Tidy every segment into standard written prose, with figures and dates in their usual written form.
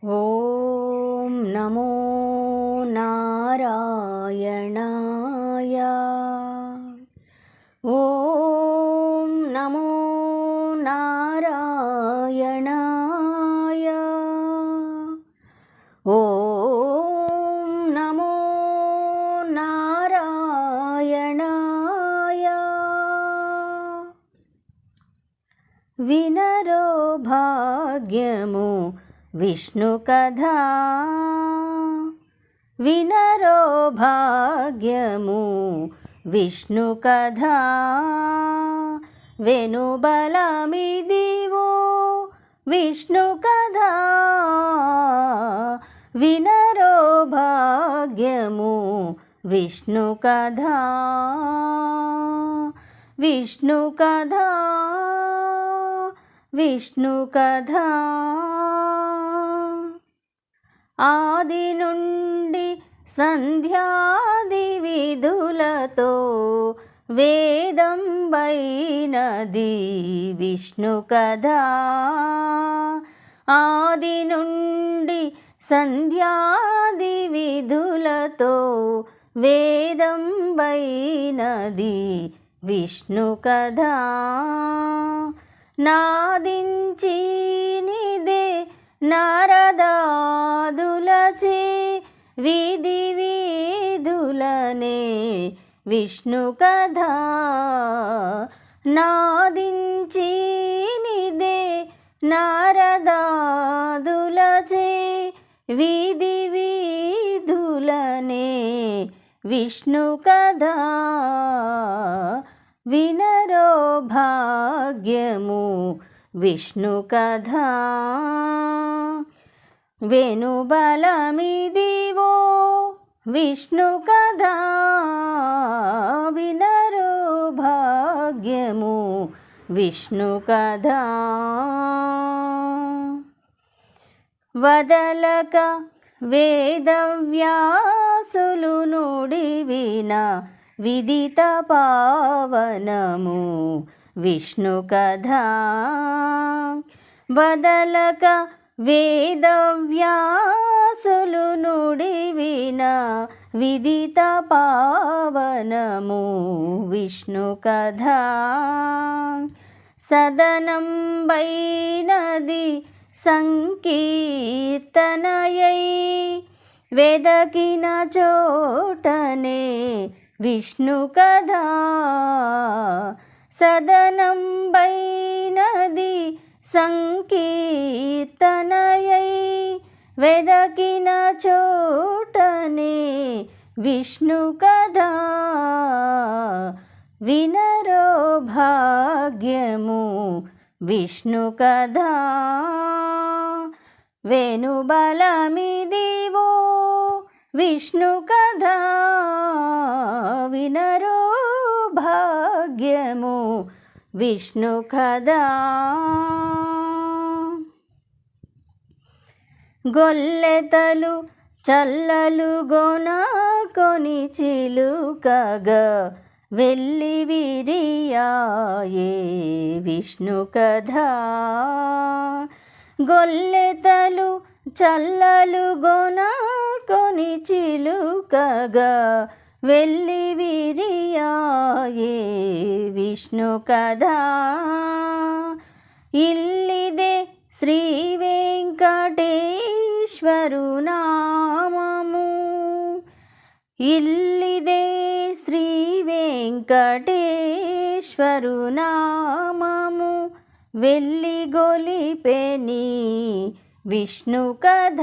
ఓం నమో నారాయణాయ. ఓం నమో నారాయణాయ. ఓం నమో నారాయణాయ. వినరో భాగ్యము విష్ణు కథ, వినరో భాగ్యము విష్ణు కథ. వెనుబలమిదివో విష్ణు కథ, వినరో భాగ్యము విష్ణు కథ. విష్ణు కథ, విష్ణు కథ. ఆది నుండి సంధ్యాది విధులతో వేదం వైనది విష్ణు కథ. ఆది నుండి సంధ్యాది విధులతో వేదం వైనది విష్ణు కథ. నాదించి నిదే నారదాదులచే విధి విధులనే విష్ణు కథ. నాదించి నిదే నారదాదులచే విధి విధులనే విష్ణు కథ. వినరో భాగ్యము విష్ణు కథ. వెనుబలమిదివో విష్ణు కథ, వినరో భాగ్యము విష్ణు కథ. వదలక వేదవ్యాసులు నుడివిన విదిత పావనము విష్ణు కథ. వదలక వేదవ్యాసులు నుడివిన విదిత పావనము విష్ణు కథ. సదనం వైనది సంకీర్తనయై వెదకిన చోటనే విష్ణు కథ. సదనం వైనది సంకీర్తనయై వెదకిన చోటనే విష్ణు కథ. వినరో భాగ్యము విష్ణు కథ. వెనుబలమిదివో విష్ణు కథ, వినరో భాగ్యము విష్ణు కథ. గొల్లెతలు చల్లలు గొన కొని చిలుకగా వెళ్ళి విరియాయే విష్ణు కథ. గొల్లెతలు చల్లలు గొన కొని చిలుకగా వెళ్ళి విరియాయే విష్ణు కథ. ఇల్లిదే శ్రీ వెంకటేశ్వరు నామము, ఇల్లిదే శ్రీ వెంకటేశ్వరు నామము వెళ్ళి గొలిపెని విష్ణు కథ.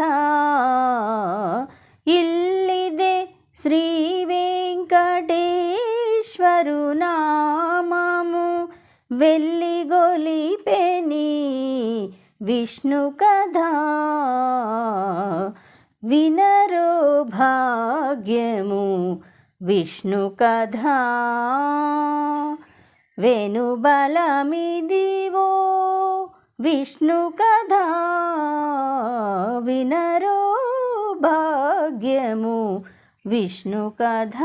ఇల్లిదే శ్రీ వెంకటేశ్వరు నామము వెళ్ళి గొలిపెని విష్ణు కథ. వినరో భాగ్యము విష్ణు కథ. వెనుబలమిదివో విష్ణు కథ, వినరో భాగ్యము విష్ణు కథ.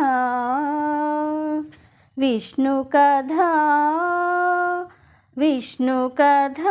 విష్ణు కథ, విష్ణు కథ.